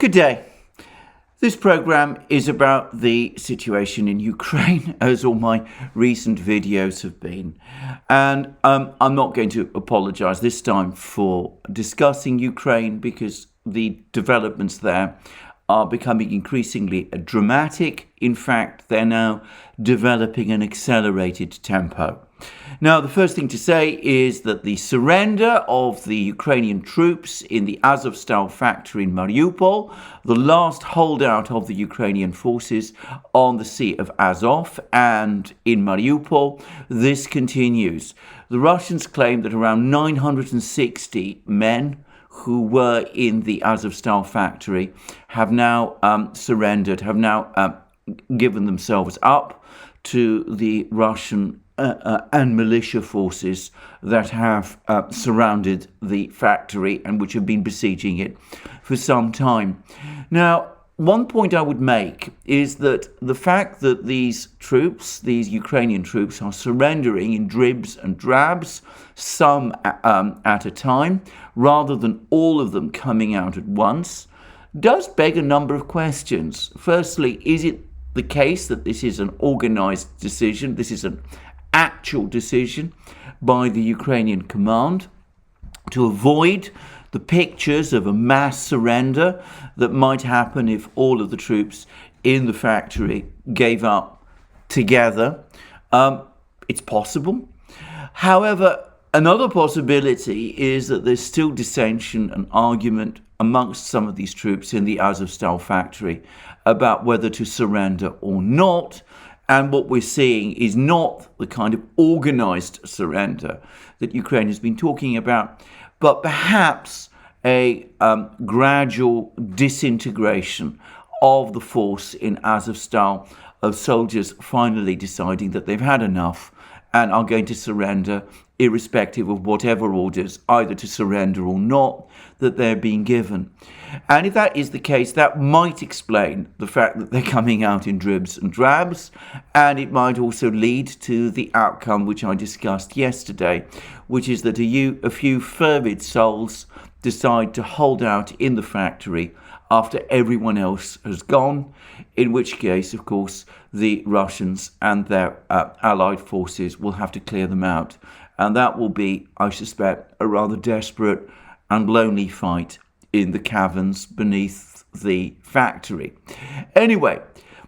Good day. This program is about the situation in Ukraine, as all my recent videos have been. And I'm not going to apologize this time for discussing Ukraine because the developments there are becoming increasingly dramatic. In fact, they're now developing an accelerated tempo. Now, the first thing to say is that the surrender of the Ukrainian troops in the Azovstal factory in Mariupol, the last holdout of the Ukrainian forces on the Sea of Azov and in Mariupol, this continues. The Russians claim that around 960 men who were in the Azovstal factory have now surrendered, have now given themselves up to the Russian and militia forces that have surrounded the factory and which have been besieging it for some time. Now, one point I would make is that the fact that these troops, these Ukrainian troops, are surrendering in dribs and drabs, some at a time, rather than all of them coming out at once, does beg a number of questions. Firstly, is it the case that this is an organized decision? This is an actual decision by the Ukrainian command to avoid the pictures of a mass surrender that might happen if all of the troops in the factory gave up together. It's possible. However, another possibility is that there's still dissension and argument amongst some of these troops in the Azovstal factory about whether to surrender or not. And what we're seeing is not the kind of organized surrender that Ukraine has been talking about, but perhaps a gradual disintegration of the force in Azovstal, of soldiers finally deciding that they've had enough and are going to surrender irrespective of whatever orders, either to surrender or not, that they're being given. And if that is the case, that might explain the fact that they're coming out in dribs and drabs, and it might also lead to the outcome which I discussed yesterday, which is that a few fervid souls decide to hold out in the factory after everyone else has gone, in which case, of course, the Russians and their allied forces will have to clear them out. And that will be, I suspect, a rather desperate and lonely fight in the caverns beneath the factory. Anyway,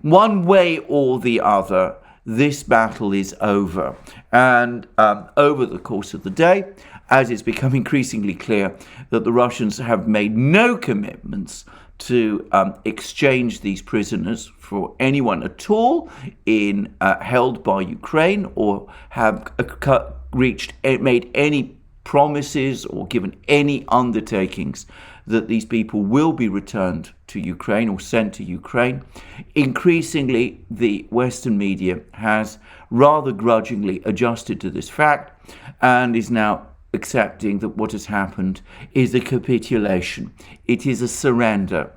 one way or the other, this battle is over. And over the course of the day, as it's become increasingly clear that the Russians have made no commitments to exchange these prisoners for anyone at all held by Ukraine, or have made any promises or given any undertakings that these people will be returned to Ukraine or sent to Ukraine. Increasingly, the Western media has rather grudgingly adjusted to this fact and is now accepting that what has happened is a capitulation. It is a surrender.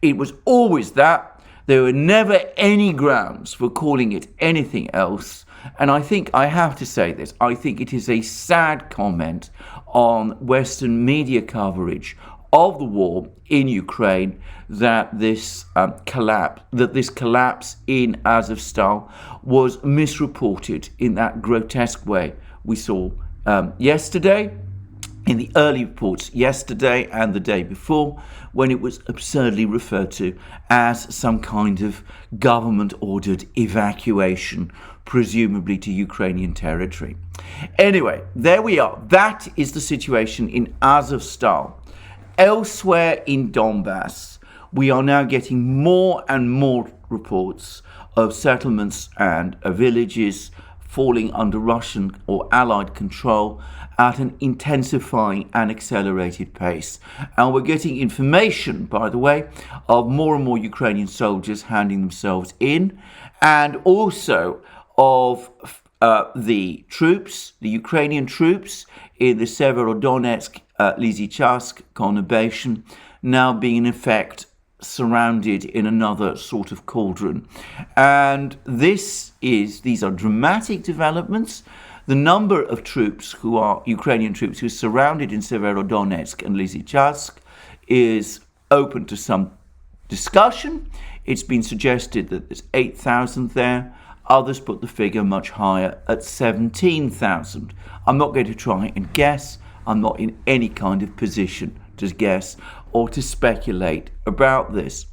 It was always that. There were never any grounds for calling it anything else. And I think I have to say this. I think it is a sad comment on Western media coverage of the war in Ukraine that this collapse in Azovstal was misreported in that grotesque way we saw yesterday, in the early reports yesterday and the day before, when it was absurdly referred to as some kind of government-ordered evacuation, presumably to Ukrainian territory. Anyway, there we are. That is the situation in Azovstal. Elsewhere in Donbass, we are now getting more and more reports of settlements and villages falling under Russian or Allied control at an intensifying and accelerated pace. And we're getting information, by the way, of more and more Ukrainian soldiers handing themselves in, and also of the troops, the Ukrainian troops in the Severodonetsk, Lysychansk conurbation, now being in effect surrounded in another sort of cauldron. And these are dramatic developments. The number of troops who are Ukrainian troops who are surrounded in Severodonetsk and Lysychansk is open to some discussion. It's been suggested that there's 8,000 there. Others put the figure much higher at 17,000. I'm not going to try and guess. I'm not in any kind of position to guess or to speculate about this.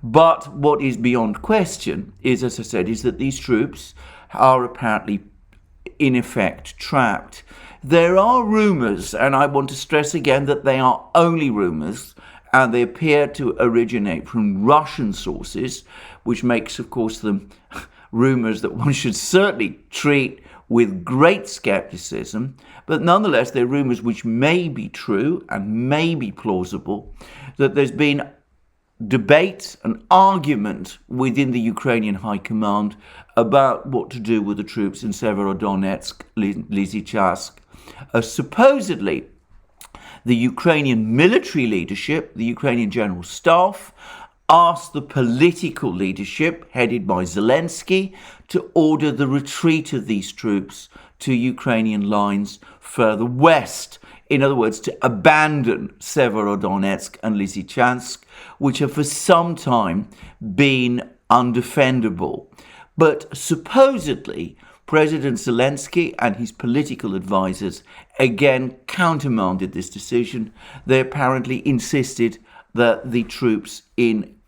But what is beyond question is, as I said, is that these troops are apparently in effect trapped. There are rumours, and I want to stress again that they are only rumours, and they appear to originate from Russian sources, which makes, of course, them rumours that one should certainly treat with great skepticism. But nonetheless, they're rumours which may be true and may be plausible, that there's been debate and argument within the Ukrainian High Command about what to do with the troops in Severodonetsk, Lysychansk. Supposedly, the Ukrainian military leadership, the Ukrainian General Staff, asked the political leadership, headed by Zelensky, to order the retreat of these troops to Ukrainian lines further west. In other words, to abandon Severodonetsk and Lysychansk, which have for some time been undefendable. But supposedly, President Zelensky and his political advisors again countermanded this decision. They apparently insisted that the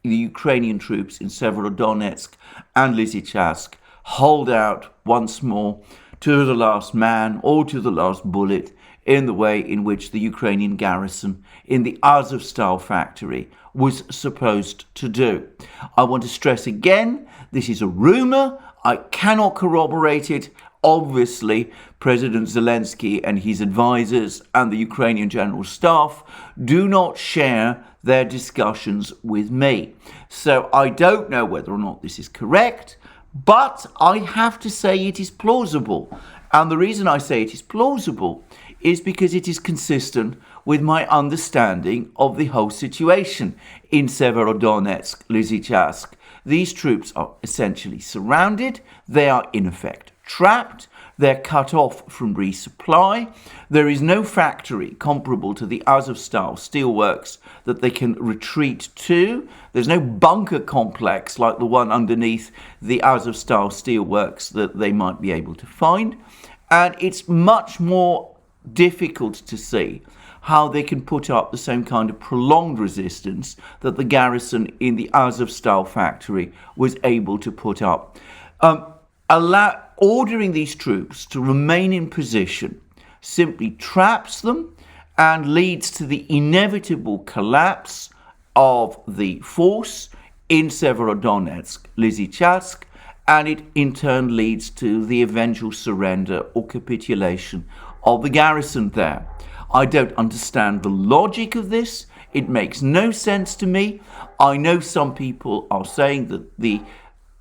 Ukrainian troops in Severodonetsk and Lysychansk hold out once more to the last man or to the last bullet in the way in which the Ukrainian garrison in the Azovstal factory was supposed to do. I want to stress again, this is a rumor. I cannot corroborate it. Obviously, President Zelensky and his advisors and the Ukrainian General Staff do not share their discussions with me. So I don't know whether or not this is correct, but I have to say it is plausible. And the reason I say it is plausible is because it is consistent with my understanding of the whole situation in Severodonetsk, Lysychansk. These troops are essentially surrounded. They are in effect trapped. They're cut off from resupply. There is no factory comparable to the Azovstal steelworks that they can retreat to. There's no bunker complex like the one underneath the Azovstal steelworks that they might be able to find. And it's much more difficult to see how they can put up the same kind of prolonged resistance that the garrison in the Azovstal factory was able to put up. Ordering these troops to remain in position simply traps them and leads to the inevitable collapse of the force in Severodonetsk, Lysychansk, and it in turn leads to the eventual surrender or capitulation of the garrison there. I don't understand the logic of this. It makes no sense to me. I know some people are saying that the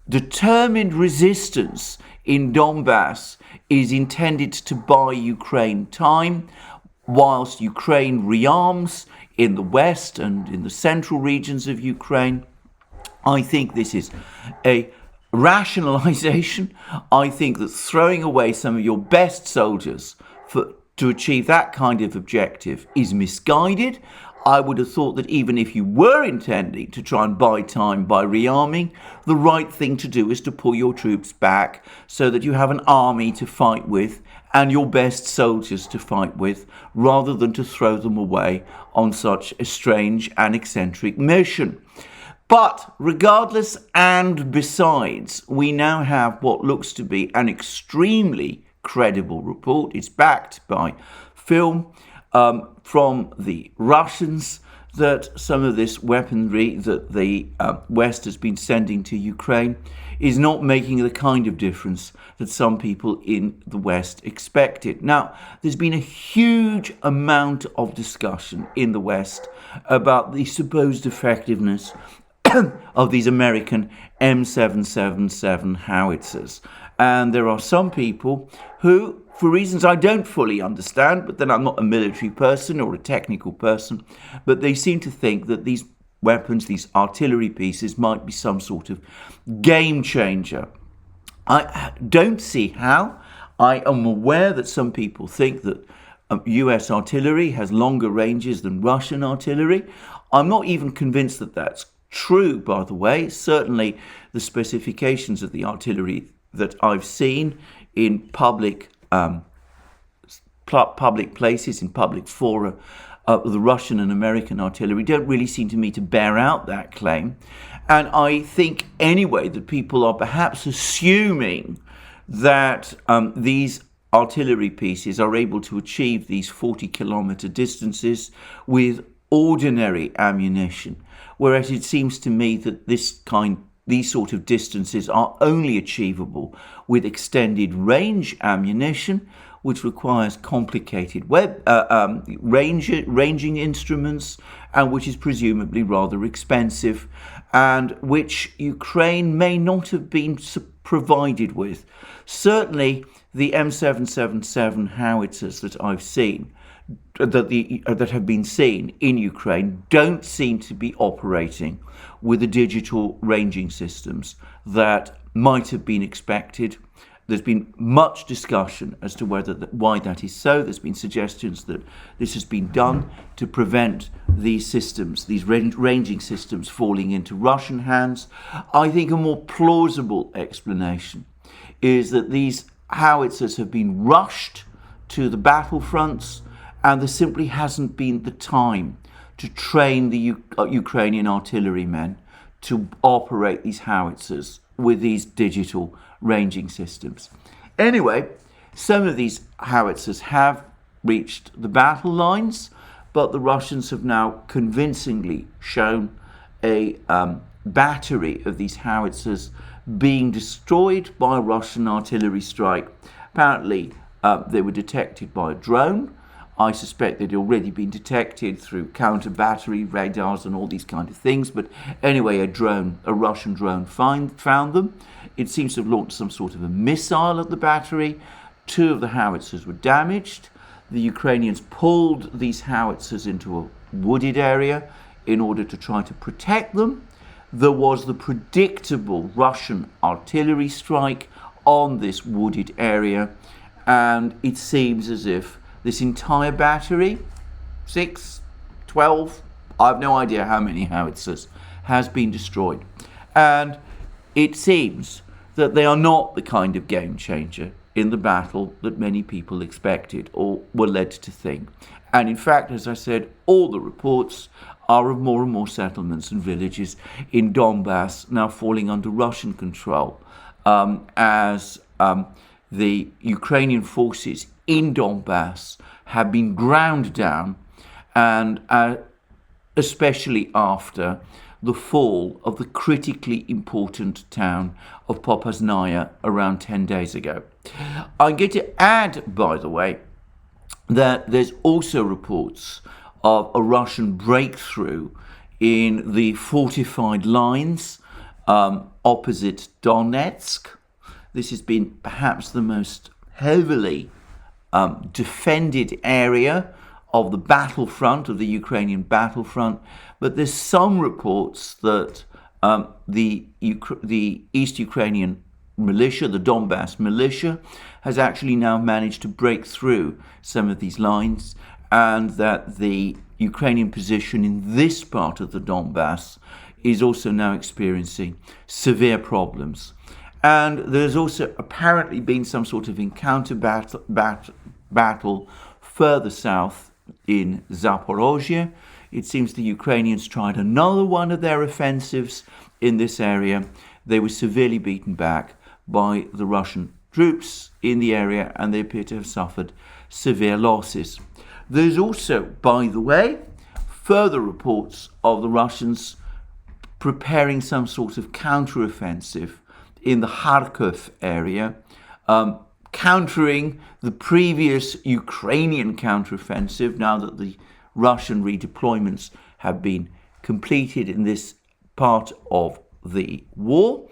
determined resistance in Donbass is intended to buy Ukraine time, whilst Ukraine rearms in the west and in the central regions of Ukraine. I think this is a rationalization. I think that throwing away some of your best soldiers to achieve that kind of objective is misguided. I would have thought that even if you were intending to try and buy time by rearming, the right thing to do is to pull your troops back so that you have an army to fight with and your best soldiers to fight with, rather than to throw them away on such a strange and eccentric mission. But regardless and besides, we now have what looks to be an extremely credible report. It's backed by film from the Russians that some of this weaponry that the West has been sending to Ukraine is not making the kind of difference that some people in the West expected. Now, there's been a huge amount of discussion in the West about the supposed effectiveness of these American M777 howitzers. And there are some people who, for reasons I don't fully understand, but then I'm not a military person or a technical person, but they seem to think that these weapons, these artillery pieces, might be some sort of game changer. I don't see how. I am aware that some people think that US artillery has longer ranges than Russian artillery. I'm not even convinced that that's true, by the way. Certainly the specifications of the artillery that I've seen in public places, in public fora, the Russian and American artillery don't really seem to me to bear out that claim. And I think anyway that people are perhaps assuming that these artillery pieces are able to achieve these 40-kilometer distances with ordinary ammunition, whereas it seems to me that these sort of distances are only achievable with extended range ammunition, which requires complicated ranging instruments, and which is presumably rather expensive, and which Ukraine may not have been provided with. Certainly, the M777 howitzers that I've seen, that have been seen in Ukraine, don't seem to be operating with the digital ranging systems that might have been expected. There's been much discussion as to why that is so. There's been suggestions that this has been done to prevent these systems, these ranging systems, falling into Russian hands. I think a more plausible explanation is that these howitzers have been rushed to the battlefronts, and there simply hasn't been the time to train the Ukrainian artillerymen to operate these howitzers with these digital ranging systems. Anyway, some of these howitzers have reached the battle lines, but the Russians have now convincingly shown a battery of these howitzers being destroyed by a Russian artillery strike. Apparently, they were detected by a drone. I suspect they'd already been detected through counter-battery radars and all these kind of things. But anyway, a Russian drone found them. It seems to have launched some sort of a missile at the battery. 2 of the howitzers were damaged. The Ukrainians pulled these howitzers into a wooded area in order to try to protect them. There was the predictable Russian artillery strike on this wooded area, and it seems as if this entire battery, 6, 12, I have no idea how many howitzers, has been destroyed. And it seems that they are not the kind of game changer in the battle that many people expected or were led to think. And in fact, as I said, all the reports are of more and more settlements and villages in Donbass now falling under Russian control, as the Ukrainian forces in Donbass have been ground down, and especially after the fall of the critically important town of Popasnaya around 10 days ago. I'm going to add, by the way, that there's also reports of a Russian breakthrough in the fortified lines opposite Donetsk. This has been perhaps the most heavily defended area of the battlefront, of the Ukrainian battlefront, but there's some reports that the East Ukrainian militia, the Donbass militia, has actually now managed to break through some of these lines, and that the Ukrainian position in this part of the Donbass is also now experiencing severe problems. And there's also apparently been some sort of encounter battle further south in Zaporozhye. It seems the Ukrainians tried another one of their offensives in this area. They were severely beaten back by the Russian troops in the area, and they appear to have suffered severe losses. There's also, by the way, further reports of the Russians preparing some sort of counteroffensive in the Kharkiv area, countering the previous Ukrainian counteroffensive now that the Russian redeployments have been completed in this part of the war.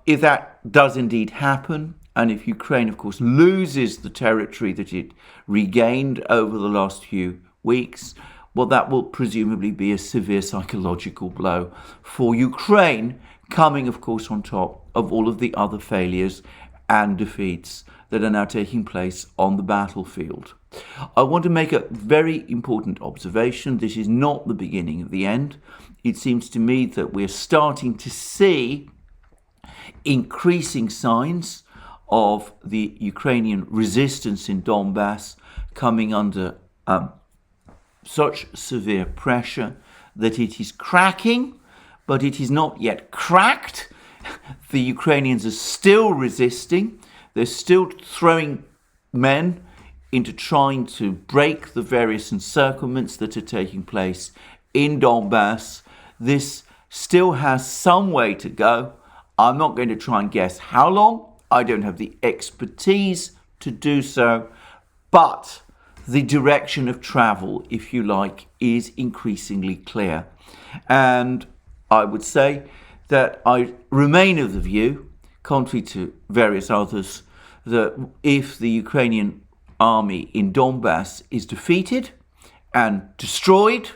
If that does indeed happen, and if Ukraine, of course, loses the territory that it regained over the last few weeks, well, that will presumably be a severe psychological blow for Ukraine, coming, of course, on top of all of the other failures and defeats that are now taking place on the battlefield. I want to make a very important observation. This is not the beginning of the end. It seems to me that we're starting to see increasing signs of the Ukrainian resistance in Donbass coming under such severe pressure that it is cracking, but it is not yet cracked. The Ukrainians are still resisting. They're still throwing men into trying to break the various encirclements that are taking place in Donbass. This still has some way to go. I'm not going to try and guess how long. I don't have the expertise to do so. But the direction of travel, if you like, is increasingly clear. And I would say that I remain of the view, contrary to various others, that if the Ukrainian army in Donbass is defeated and destroyed,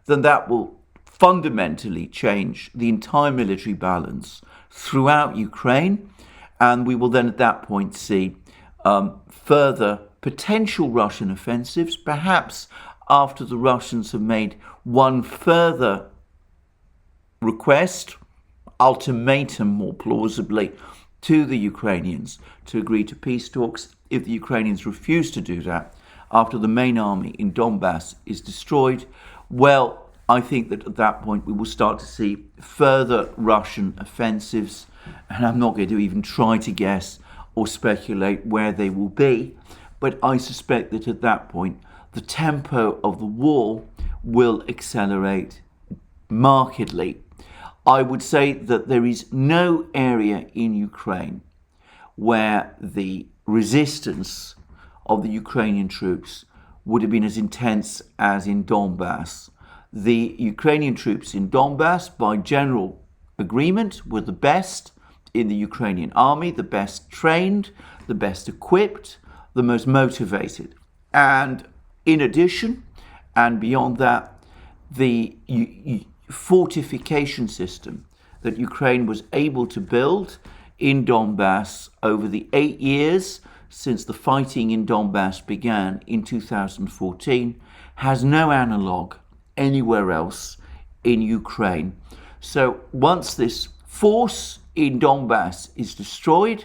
then that will fundamentally change the entire military balance throughout Ukraine. And we will then at that point see further potential Russian offensives, perhaps after the Russians have made one further request, ultimatum more plausibly, to the Ukrainians to agree to peace talks. If the Ukrainians refuse to do that after the main army in Donbass is destroyed, well, I think that at that point we will start to see further Russian offensives, and I'm not going to even try to guess or speculate where they will be, but I suspect that at that point the tempo of the war will accelerate markedly. I would say that there is no area in Ukraine where the resistance of the Ukrainian troops would have been as intense as in Donbass. The Ukrainian troops in Donbass, by general agreement, were the best in the Ukrainian army, the best trained, the best equipped, the most motivated. And in addition, and beyond that, the fortification system that Ukraine was able to build in Donbass over the 8 years since the fighting in Donbass began in 2014 has no analogue anywhere else in Ukraine. So once this force in Donbass is destroyed,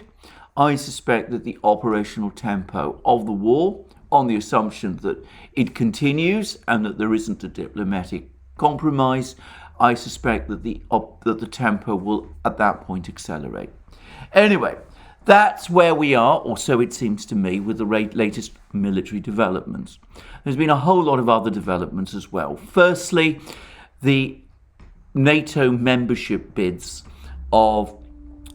I suspect that the operational tempo of the war, on the assumption that it continues and that there isn't a diplomatic compromise, I suspect that the tempo will at that point accelerate. Anyway, that's where we are, or so it seems to me, with the latest military developments. There's been a whole lot of other developments as well. Firstly, the NATO membership bids of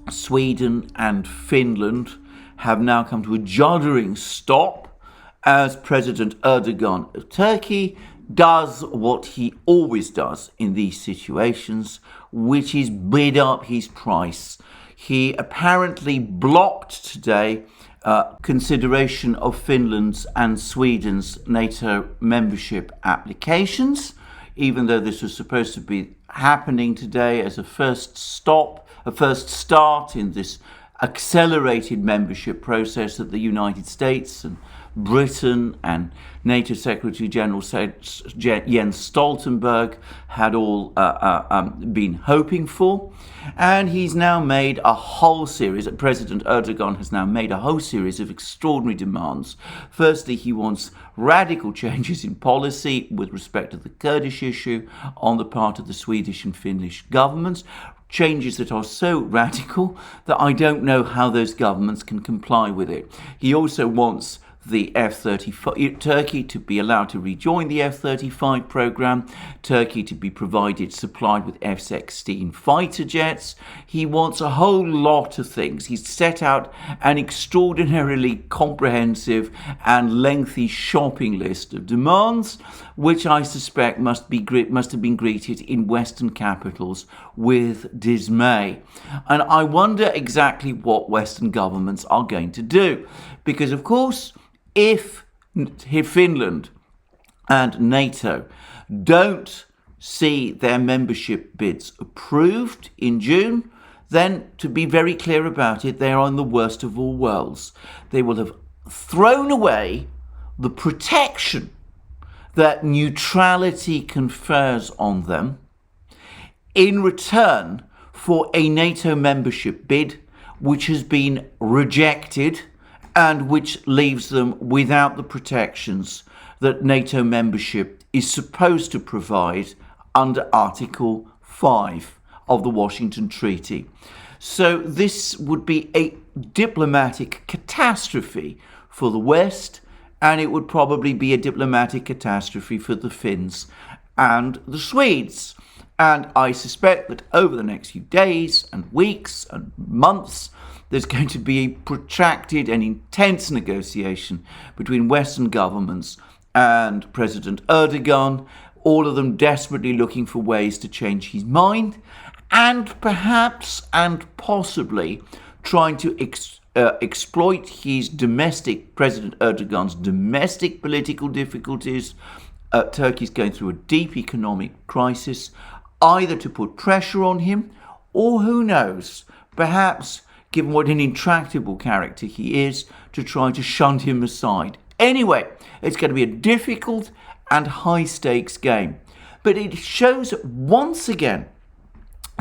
Sweden and Finland have now come to a juddering stop as President Erdogan of Turkey does what he always does in these situations, which is bid up his price. He apparently blocked today consideration of Finland's and Sweden's NATO membership applications, even though this was supposed to be happening today as a first start in this accelerated membership process that the United States and Britain and NATO Secretary General Jens Stoltenberg had all been hoping for. And he's now made a whole series, President Erdogan has now made a whole series of extraordinary demands. Firstly, he wants radical changes in policy with respect to the Kurdish issue on the part of the Swedish and Finnish governments. Changes that are so radical that I don't know how those governments can comply with it. He also wants the F-35, Turkey to be allowed to rejoin the F-35 program, Turkey to be supplied with F-16 fighter jets. He wants a whole lot of things. He's set out an extraordinarily comprehensive and lengthy shopping list of demands, which I suspect must have been greeted in Western capitals with dismay. And I wonder exactly what Western governments are going to do. Because, of course, if Finland and NATO don't see their membership bids approved in June, then to be very clear about it, they are in the worst of all worlds. They will have thrown away the protection that neutrality confers on them in return for a NATO membership bid which has been rejected and which leaves them without the protections that NATO membership is supposed to provide under Article 5 of the Washington Treaty. So this would be a diplomatic catastrophe for the West, and it would probably be a diplomatic catastrophe for the Finns and the Swedes. And I suspect that over the next few days and weeks and months, there's going to be a protracted and intense negotiation between Western governments and President Erdogan, all of them desperately looking for ways to change his mind and perhaps and possibly trying to exploit his President Erdogan's domestic political difficulties. Turkey's going through a deep economic crisis, either to put pressure on him or, who knows, perhaps, given what an intractable character he is, to try to shunt him aside. Anyway, it's going to be a difficult and high-stakes game. But it shows once again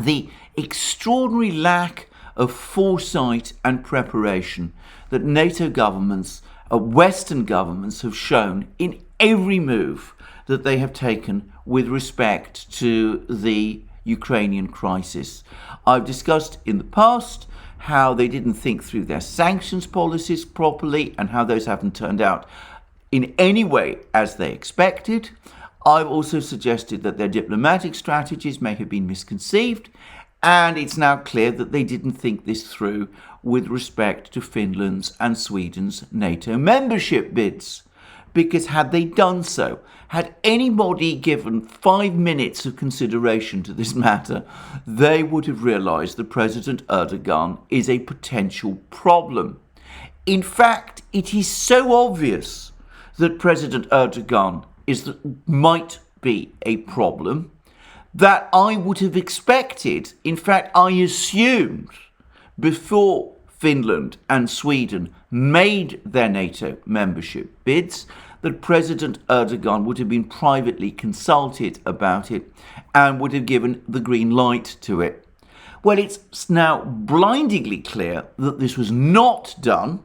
the extraordinary lack of foresight and preparation that NATO governments, Western governments, have shown in every move that they have taken with respect to the Ukrainian crisis. I've discussed in the past how they didn't think through their sanctions policies properly and how those haven't turned out in any way as they expected. I've also suggested that their diplomatic strategies may have been misconceived, and it's now clear that they didn't think this through with respect to Finland's and Sweden's NATO membership bids. Because had they done so, had anybody given 5 minutes of consideration to this matter, they would have realised that President Erdogan is a potential problem. In fact, it is so obvious that President Erdogan might be a problem that I would have expected, in fact, I assumed before Finland and Sweden made their NATO membership bids, that President Erdogan would have been privately consulted about it and would have given the green light to it. Well, it's now blindingly clear that this was not done.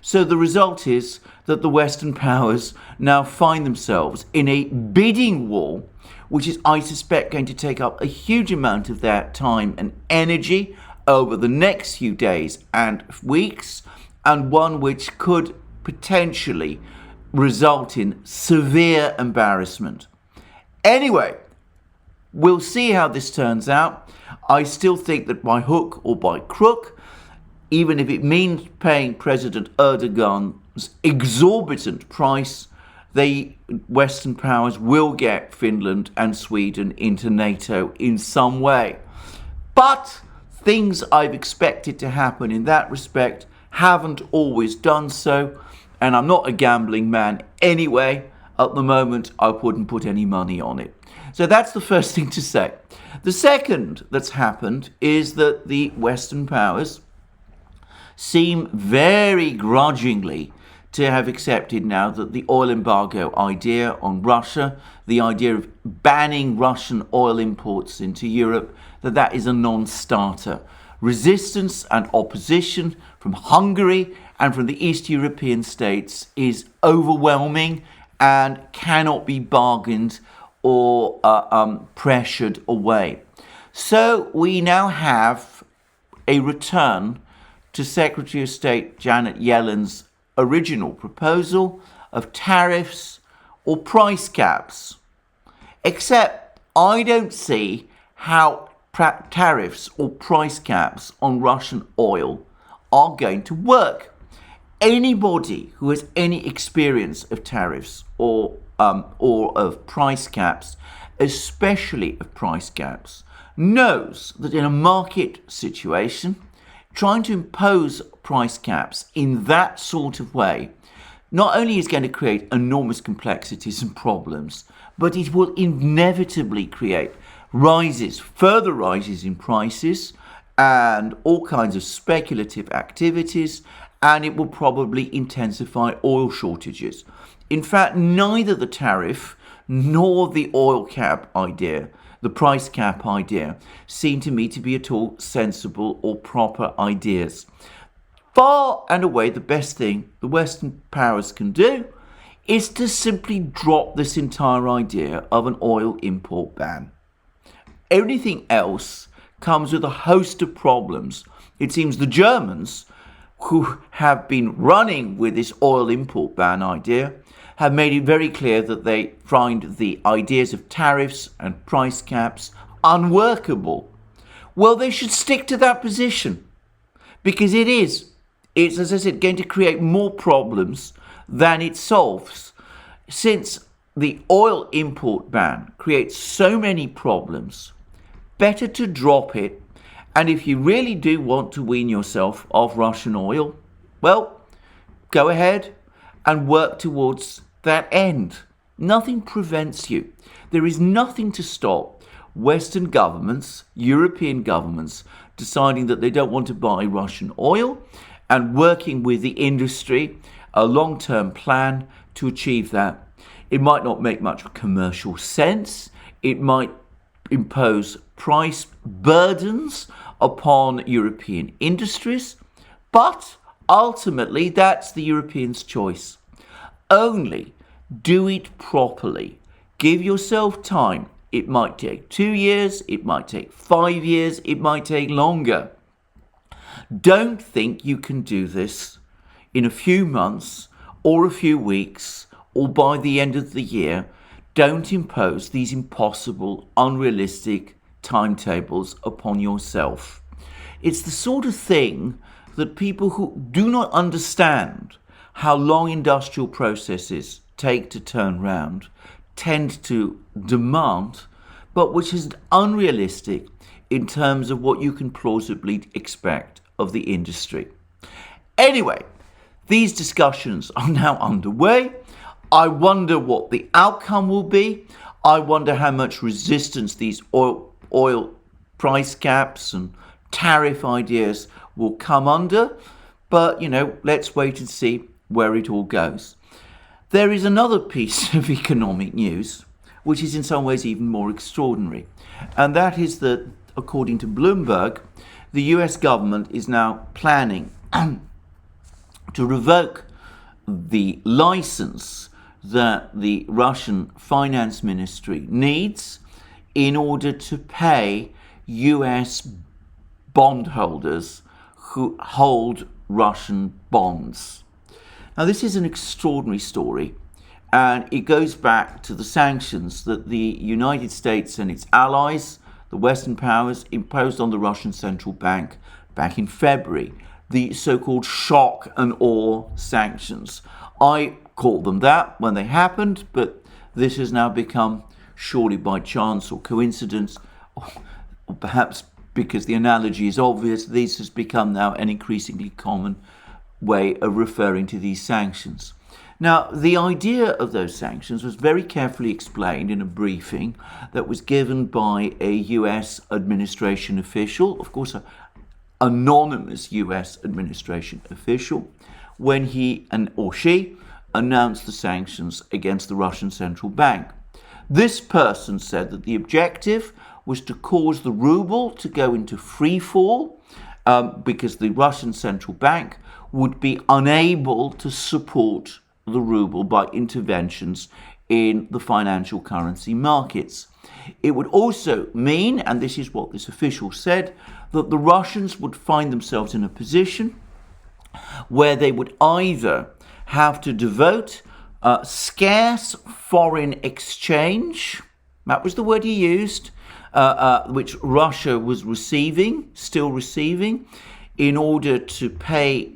So the result is that the Western powers now find themselves in a bidding war, which is, I suspect, going to take up a huge amount of their time and energy over the next few days and weeks, and one which could potentially result in severe embarrassment. Anyway, we'll see how this turns out. I still think that by hook or by crook, even if it means paying President Erdogan's exorbitant price, the Western powers will get Finland and Sweden into NATO in some way. But things I've expected to happen in that respect haven't always done so. And I'm not a gambling man anyway. At the moment, I wouldn't put any money on it. So that's the first thing to say. The second that's happened is that the Western powers seem very grudgingly to have accepted now that the oil embargo idea on Russia, the idea of banning Russian oil imports into Europe, that is a non-starter. Resistance and opposition from Hungary and from the East European states is overwhelming and cannot be bargained or pressured away. So we now have a return to Secretary of State Janet Yellen's original proposal of tariffs or price caps. Except I don't see how tariffs or price caps on Russian oil are going to work. Anybody who has any experience of tariffs or of price caps, especially of price caps, knows that in a market situation, trying to impose price caps in that sort of way not only is going to create enormous complexities and problems, but it will inevitably create further rises in prices, and all kinds of speculative activities, and it will probably intensify oil shortages. In fact, neither the tariff nor the oil cap idea, the price cap idea, seem to me to be at all sensible or proper ideas. Far and away the best thing the Western powers can do is to simply drop this entire idea of an oil import ban. Everything else comes with a host of problems. It seems the Germans, who have been running with this oil import ban idea, have made it very clear that they find the ideas of tariffs and price caps unworkable. Well, they should stick to that position, because it's, as I said, going to create more problems than it solves. Since the oil import ban creates so many problems, better to drop it. And if you really do want to wean yourself off Russian oil, well, go ahead and work towards that end. Nothing prevents you. There is nothing to stop Western governments, European governments, deciding that they don't want to buy Russian oil and working with the industry, a long-term plan to achieve that. It might not make much commercial sense. It might impose price burdens upon European industries, but ultimately that's the Europeans' choice. Only do it properly. Give yourself time. It might take 2 years, it might take 5 years, it might take longer. Don't think you can do this in a few months or a few weeks or by the end of the year. Don't impose these impossible, unrealistic timetables upon yourself. It's the sort of thing that people who do not understand how long industrial processes take to turn round tend to demand, but which is unrealistic in terms of what you can plausibly expect of the industry. Anyway, these discussions are now underway. I wonder what the outcome will be. I wonder how much resistance these oil price caps and tariff ideas will come under. But, let's wait and see where it all goes. There is another piece of economic news, which is in some ways even more extraordinary. And that is that, according to Bloomberg, the US government is now planning to revoke the license that the Russian finance ministry needs in order to pay US bondholders who hold Russian bonds. Now, this is an extraordinary story, and it goes back to the sanctions that the United States and its allies, the Western powers, imposed on the Russian central bank back in February, the so-called shock and awe sanctions. I called them that when they happened, but this has now become, surely by chance or coincidence, or perhaps because the analogy is obvious, this has become now an increasingly common way of referring to these sanctions. Now, the idea of those sanctions was very carefully explained in a briefing that was given by a US administration official, of course, an anonymous US administration official, when he or she announced the sanctions against the Russian central bank. This person said that the objective was to cause the ruble to go into free fall because the Russian central bank would be unable to support the ruble by interventions in the financial currency markets. It would also mean, and this is what this official said, that the Russians would find themselves in a position where they would either have to devote scarce foreign exchange, that was the word he used, which Russia was still receiving, in order to pay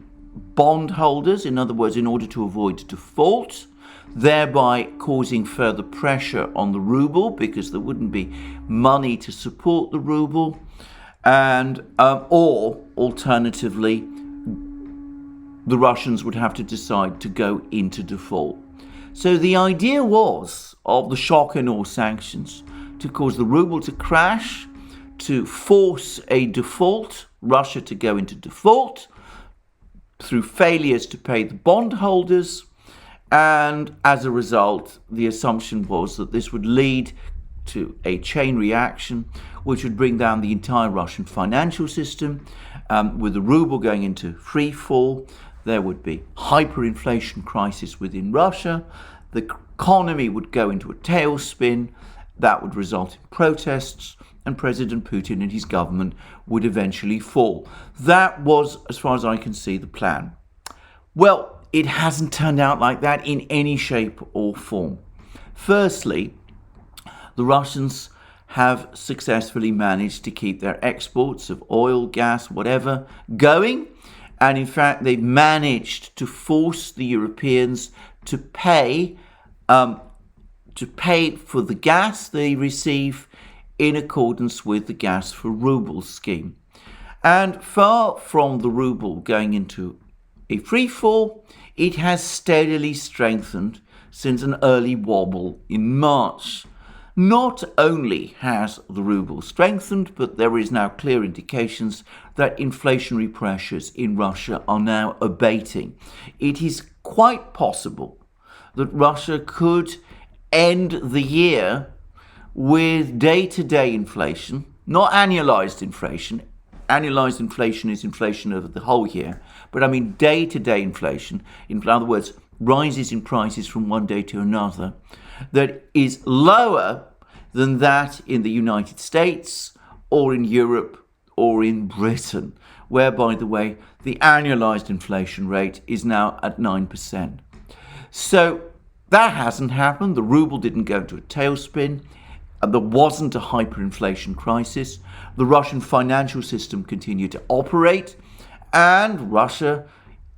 bondholders, in other words, in order to avoid default, thereby causing further pressure on the ruble because there wouldn't be money to support the ruble, and or alternatively, the Russians would have to decide to go into default. So the idea was of the shock and awe sanctions to cause the ruble to crash, to force a default Russia to go into default through failures to pay the bondholders. And as a result, the assumption was that this would lead to a chain reaction, which would bring down the entire Russian financial system. With the ruble going into free fall, there would be hyperinflation crisis within Russia. The economy would go into a tailspin that would result in protests, and President Putin and his government would eventually fall. That was, as far as I can see, the plan. Well, it hasn't turned out like that in any shape or form. Firstly, the Russians have successfully managed to keep their exports of oil, gas, whatever, going. And in fact, they've managed to force the Europeans to pay for the gas they receive in accordance with the gas for ruble scheme. And far from the ruble going into a free fall, it has steadily strengthened since an early wobble in March. Not only has the ruble strengthened, but there is now clear indications that inflationary pressures in Russia are now abating. It is quite possible that Russia could end the year with day-to-day inflation, not annualized inflation. Annualized inflation is inflation over the whole year. But I mean day-to-day inflation, in other words, rises in prices from one day to another, that is lower than that in the United States or in Europe or in Britain, where, by the way, the annualized inflation rate is now at 9%. So that hasn't happened. The ruble didn't go into a tailspin. There wasn't a hyperinflation crisis. The Russian financial system continued to operate, and Russia,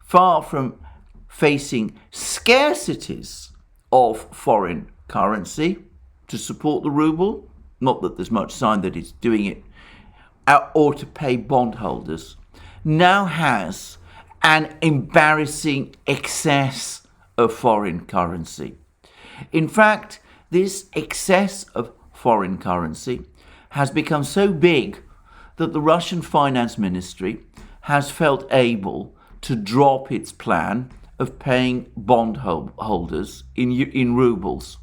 far from facing scarcities of foreign currency to support the ruble, not that there's much sign that it's doing it, or to pay bondholders, now has an embarrassing excess of foreign currency. In fact, this excess of foreign currency has become so big that the Russian finance ministry has felt able to drop its plan of paying bondholders in rubles.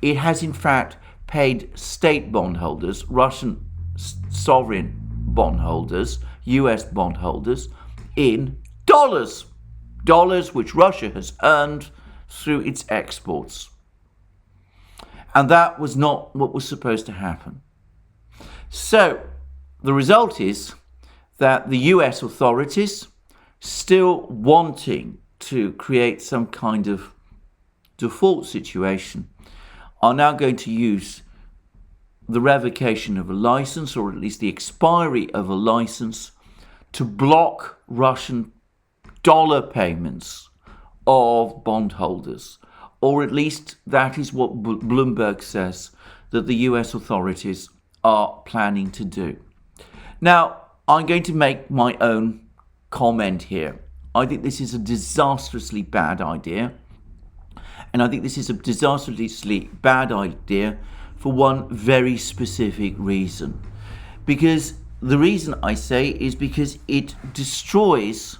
It has in fact paid state bondholders, Russian sovereign bondholders, US bondholders, in dollars. Dollars which Russia has earned through its exports. And that was not what was supposed to happen. So the result is that the US authorities, still wanting to create some kind of default situation, are now going to use the revocation of a license, or at least the expiry of a license, to block Russian dollar payments of bondholders. Or at least that is what Bloomberg says that the US authorities are planning to do. Now, I'm going to make my own comment here. I think this is a disastrously bad idea. And I think this is a disastrously bad idea for one very specific reason. Because the reason I say is because it destroys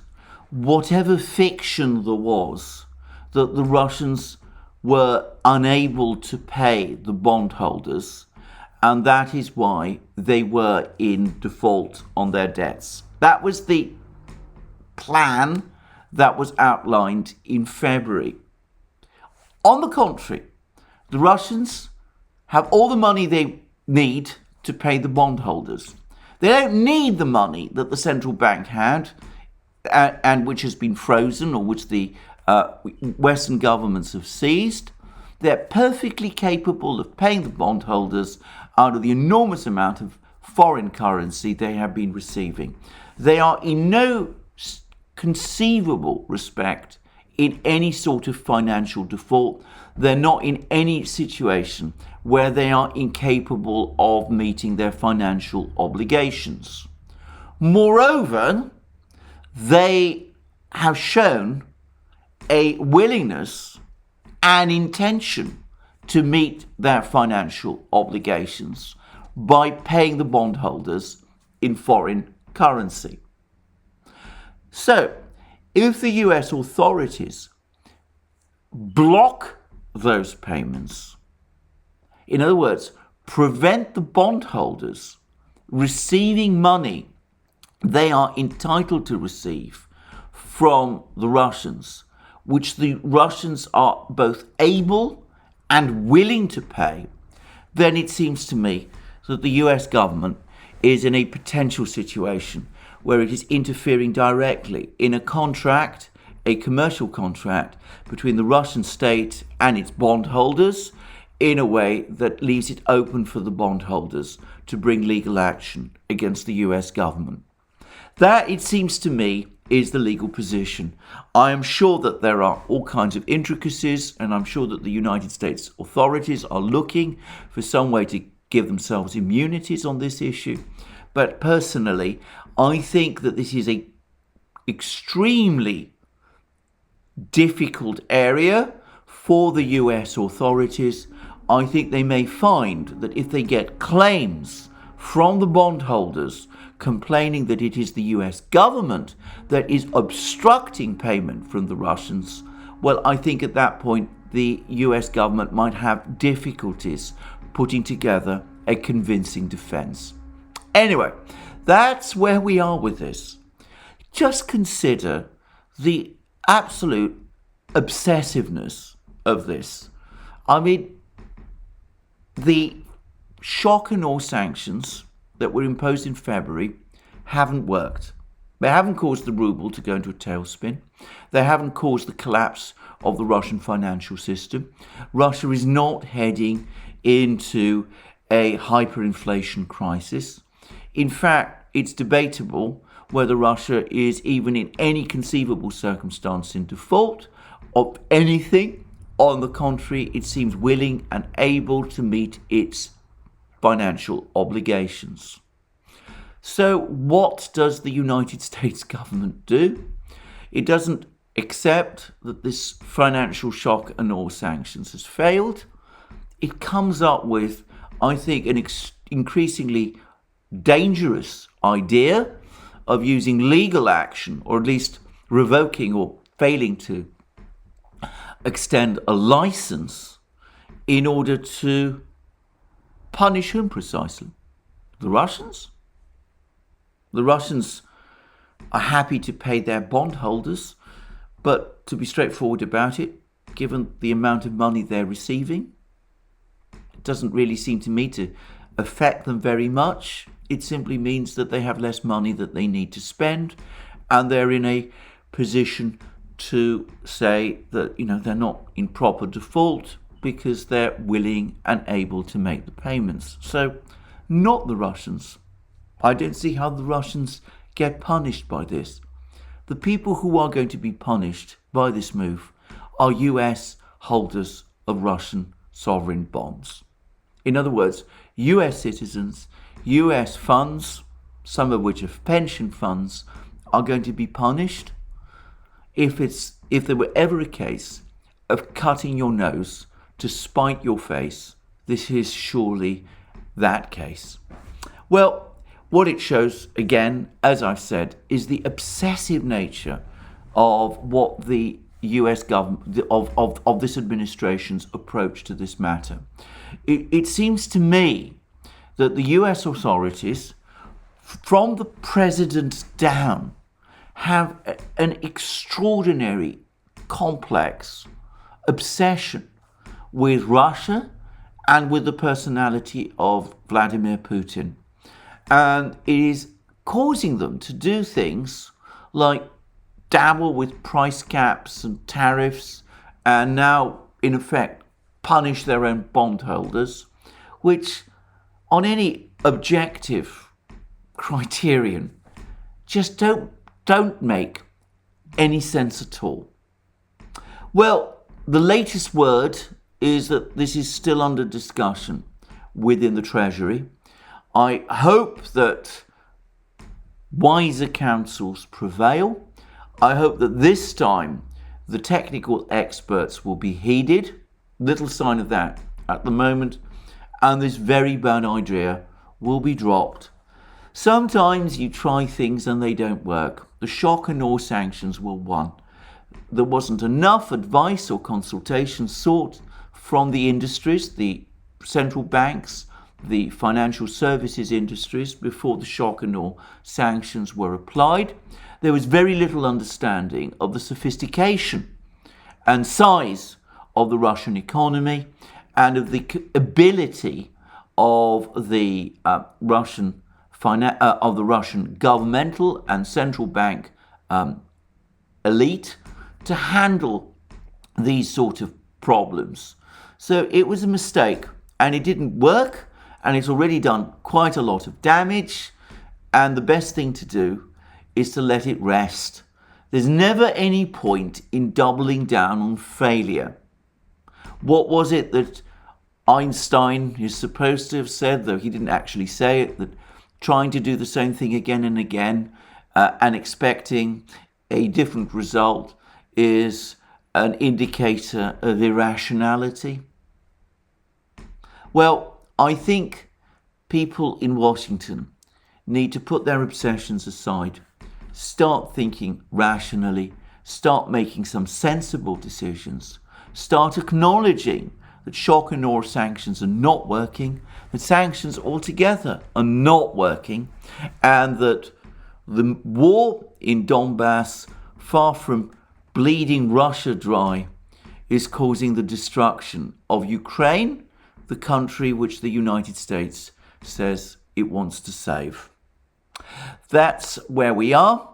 whatever fiction there was that the Russians were unable to pay the bondholders, and that is why they were in default on their debts. That was the plan that was outlined in February. On the contrary, the Russians have all the money they need to pay the bondholders. They don't need the money that the central bank had and which has been frozen, or which the Western governments have seized. They're perfectly capable of paying the bondholders out of the enormous amount of foreign currency they have been receiving. They are in no conceivable respect in any sort of financial default. They're not in any situation where they are incapable of meeting their financial obligations. Moreover, they have shown a willingness and intention to meet their financial obligations by paying the bondholders in foreign currency. So, if the US authorities block those payments, in other words, prevent the bondholders receiving money they are entitled to receive from the Russians, which the Russians are both able and willing to pay, then it seems to me that the US government is in a potential situation where it is interfering directly in a contract, a commercial contract between the Russian state and its bondholders, in a way that leaves it open for the bondholders to bring legal action against the US government. That, it seems to me, is the legal position. I am sure that there are all kinds of intricacies, and I'm sure that the United States authorities are looking for some way to give themselves immunities on this issue. But personally, I think that this is an extremely difficult area for the US authorities. I think they may find that if they get claims from the bondholders complaining that it is the US government that is obstructing payment from the Russians, well, I think at that point the US government might have difficulties putting together a convincing defense. Anyway, that's where we are with this. Just consider the absolute obsessiveness of this. I mean, the shock and awe sanctions that were imposed in February haven't worked. They haven't caused the ruble to go into a tailspin. They haven't caused the collapse of the Russian financial system. Russia is not heading into a hyperinflation crisis. In fact, it's debatable whether Russia is even in any conceivable circumstance in default of anything. On the contrary, it seems willing and able to meet its financial obligations. So what does the United States government do? It doesn't accept that this financial shock and awe sanctions has failed. It comes up with, I think, an increasingly dangerous idea of using legal action, or at least revoking or failing to extend a license in order to punish whom precisely? The Russians? The Russians are happy to pay their bondholders, but to be straightforward about it, given the amount of money they're receiving, it doesn't really seem to me to affect them very much. It simply means that they have less money that they need to spend, and they're in a position to say that, they're not in proper default because they're willing and able to make the payments. So, not the Russians. I don't see how the Russians get punished by this. The people who are going to be punished by this move are US holders of Russian sovereign bonds. In other words, US citizens, US funds, some of which are pension funds, are going to be punished if there were ever a case of cutting your nose to spite your face. This is surely that case. Well, what it shows, again, as I've said, is the obsessive nature of what the US government, of this administration's approach to this matter. It seems to me that the US authorities, from the president down, have an extraordinary, complex obsession with Russia and with the personality of Vladimir Putin. And it is causing them to do things like dabble with price caps and tariffs, and now, in effect, punish their own bondholders, which, on any objective criterion, just don't make any sense at all. Well, the latest word is that this is still under discussion within the Treasury. I hope that wiser counsels prevail. I hope that this time the technical experts will be heeded. Little sign of that at the moment. And this very bad idea will be dropped. Sometimes you try things and they don't work. The shock and awe sanctions were one. There wasn't enough advice or consultation sought from the industries, the central banks, the financial services industries before the shock and awe sanctions were applied. There was very little understanding of the sophistication and size of the Russian economy and of the ability of the Russian governmental and central bank elite to handle these sort of problems. So it was a mistake, and it didn't work, and it's already done quite a lot of damage, and the best thing to do is to let it rest. There's never any point in doubling down on failure. What was it that Einstein is supposed to have said, though he didn't actually say it, that trying to do the same thing again and again and expecting a different result is an indicator of irrationality? Well, I think people in Washington need to put their obsessions aside, start thinking rationally, start making some sensible decisions, start acknowledging that shock and awe sanctions are not working, that sanctions altogether are not working, and that the war in Donbass, far from bleeding Russia dry, is causing the destruction of Ukraine, the country which the United States says it wants to save. That's where we are.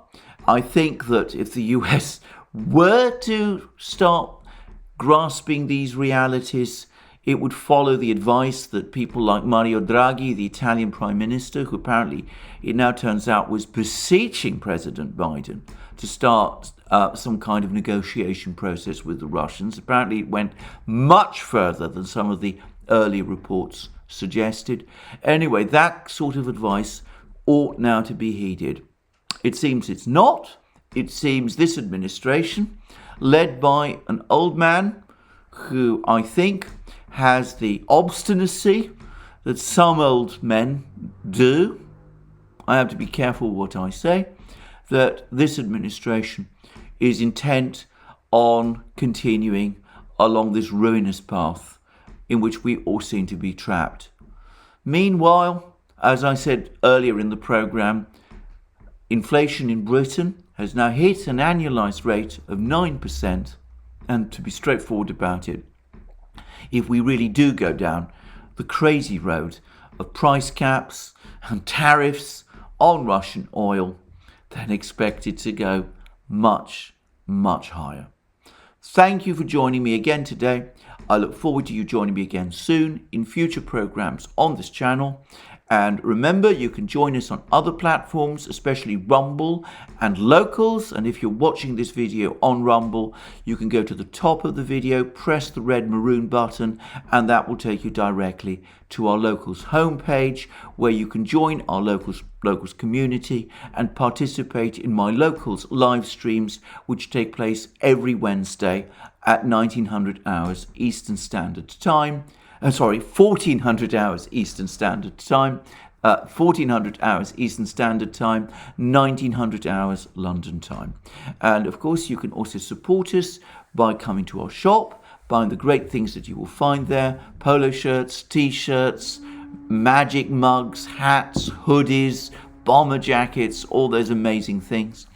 I think that if the US were to start grasping these realities, it would follow the advice that people like Mario Draghi, the Italian Prime Minister, who apparently it now turns out was beseeching President Biden to start some kind of negotiation process with the Russians. Apparently it went much further than some of the earlier reports suggested. Anyway, that sort of advice ought now to be heeded. It seems it's not. It seems this administration, led by an old man who I think has the obstinacy that some old men do. I have to be careful what I say, that this administration is intent on continuing along this ruinous path in which we all seem to be trapped. Meanwhile, as I said earlier in the programme, inflation in Britain has now hit an annualised rate of 9%, and to be straightforward about it, if we really do go down the crazy road of price caps and tariffs on Russian oil, then expect it to go much, much higher. Thank you for joining me again today. I look forward to you joining me again soon in future programs on this channel. And remember, you can join us on other platforms, especially Rumble and Locals. And if you're watching this video on Rumble, you can go to the top of the video, press the red maroon button, and that will take you directly to our Locals homepage, where you can join our Locals community and participate in my Locals live streams, which take place every Wednesday at 1900 hours Eastern Standard Time. 1400 hours Eastern Standard Time, 1400 hours Eastern Standard Time, 1900 hours London time. And of course, you can also support us by coming to our shop, buying the great things that you will find there: polo shirts, t-shirts, magic mugs, hats, hoodies, bomber jackets, all those amazing things.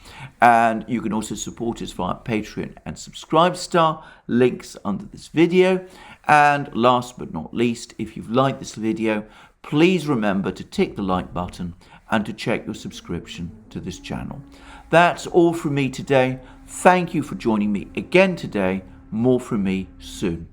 And you can also support us via Patreon and Subscribestar, links under this video. And last but not least, if you've liked this video, please remember to tick the like button and to check your subscription to this channel. That's all from me today. Thank you for joining me again today. More from me soon.